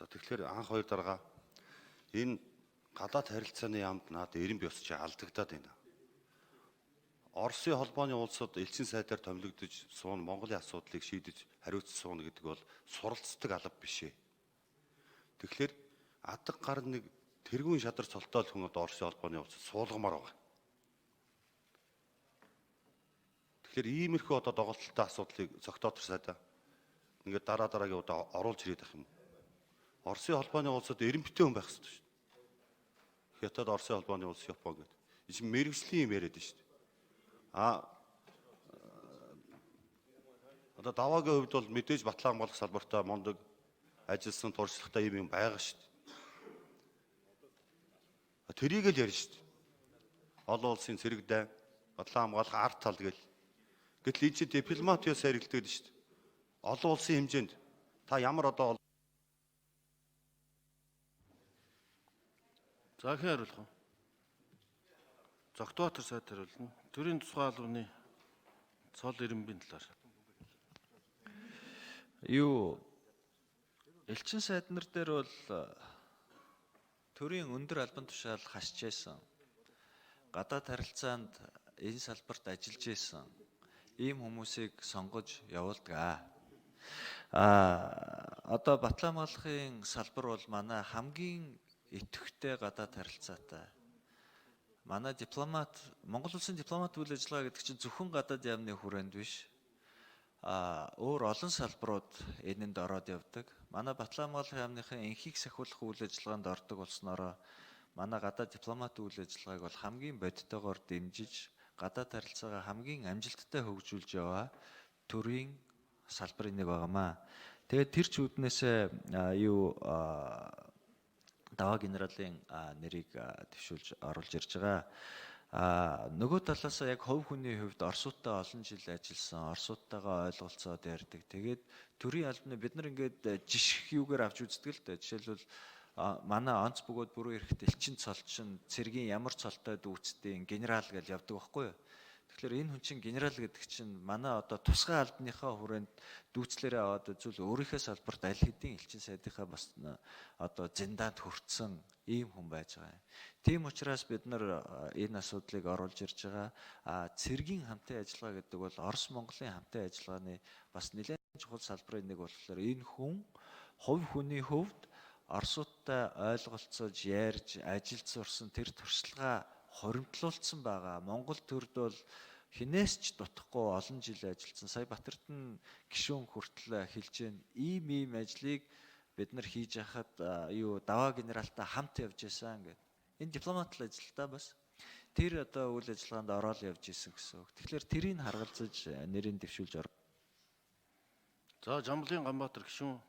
За тэгэхээр анх хоёр дарга энэ гадаад харилцааны яамд наад эрен бие усч алдагдаад байна. Оросын холбооны улсууд элчин сайдаар томилогдож суун Монголын асуудлыг шийдэж хариуцж сууна гэдэг бол суралцдаг алба биш ээ. Тэгэхээр адаг гар нэг тэргүүн шадар цолтоол хүн одоо Оросын холбооны улсад суулгамаар байгаа. Тэгэхээр иймэрхүү одоо доголдолтой асуудлыг зохиотор сайдаа ингээд дараагийн удаа оруулж ирээд ах юм. Оросын холбооны улсад эрен битэн хүн байх хэрэгтэй шүү дээ. Хятад Оросын холбооны улс Япон гэдэг. Энэ чинь мэрэгжлийн юм яриад шүү дээ. Одоо даваагийн хувьд бол мэдээж батлан хамгаалах салбартаа мундаг ажилласан туршлагатай юм байгаа шүү дээ. Тэрийг л ярьж шүү дээ. Олон улсын цэрэг дай, батлан хамгаалах ард тал гэл. Гэтэл энэ чинь дипломатиос харилцдаг шүү дээ. Олон улсын хэмжээнд та ямар одоо За хэн хариулах вэ? Зогтбаатар сайд хариулна. Төрийн тусгай албаны цол ирэмбийн талаар. Элчин сайднар дээр бол төрийн өндөр албан тушаал хасч байсан. Гадаад харилцаанд энэ салбарт ажиллаж байсан ийм хүмүүсийг сонгож явуулдаг. Одоо батлан хамгаалахын салбар бол манай хамгийн идэвхтэй гадаад харилцаатай. Манай дипломат, Монгол улсын дипломат үйл ажиллагаа гэдэг чинь зөвхөн гадаад яамны хүрээнд биш. Өөр олон салбарууд энэнд ороод явдаг. Манай батлан хамгаалахын яамныхын энхийг сахиулах үйл ажиллагаанд ордог болсноороо манай гадаад дипломат үйл ажиллагааг бол хамгийн бодитойгоор дэмжиж, гадаад харилцаагаа хамгийн амжилттай хөгжүүлж яваа төрийн салбарын нэг байгаамаа. Тэгээд тэр ч үүднээсээ даваа генералын нэрийг төвшүүлж оруулж ирж байгаа. Нөгөө талаас яг хувь хүний хувьд Оросуудтай олон жил ажилласан, Оросуудтайгаа ойлголцоод ярьдаг. Тэгээд төрийн албаны бид нар ингээд жишг юугаар авч үздэг л дээ. Жишээлбэл манай онц бөгөөд бүрэн эрэхт элчин цолчин цэргийн ямар цолтой дүүцдیں۔ Генерал гэж явдаг байхгүй юу? Тэгэхээр энэ хүн чинь генерал гэдэг чинь манай одоо тусгай албаныхаа хүрээнд дүүцлэрээ аваад зүйл өөрийнхөө салбарт аль хэдийн элчин сайдынхаа бас одоо зиндаанд хүртсэн ийм хүн байж байгаа юм. Тийм учраас бид нар энэ асуудлыг оруулж ирж байгаа. Цэргийн хамтын ажиллагаа гэдэг бол Орос Монголын хамтын ажиллагааны бас нэлээд чухал салбарын нэг болохоор энэ хүн хувь хүний хувьд Оросуудтай ойлголцож ярьж ажилд сурсан тэр туршлагаа хоримтлуулсан байгаа. Монгол төрд бол хинээс ч дутхгүй олон жил ажилласан. Сая Батэрдэн гишүүн хүртэл хэлж гэн ийм ажлыг бид нар хийж яхад даваа генералтай хамт явж байсан гэдэг. Энэ дипломат ажилтаа бас тэр одоо үйл ажиллагаанд ороод явж исэн гэсэн үг. Тэгэхээр тэрийг харгалзаж нэрийг дэвшүүлж ороо. За Жамблын Ганбаатар гишүүн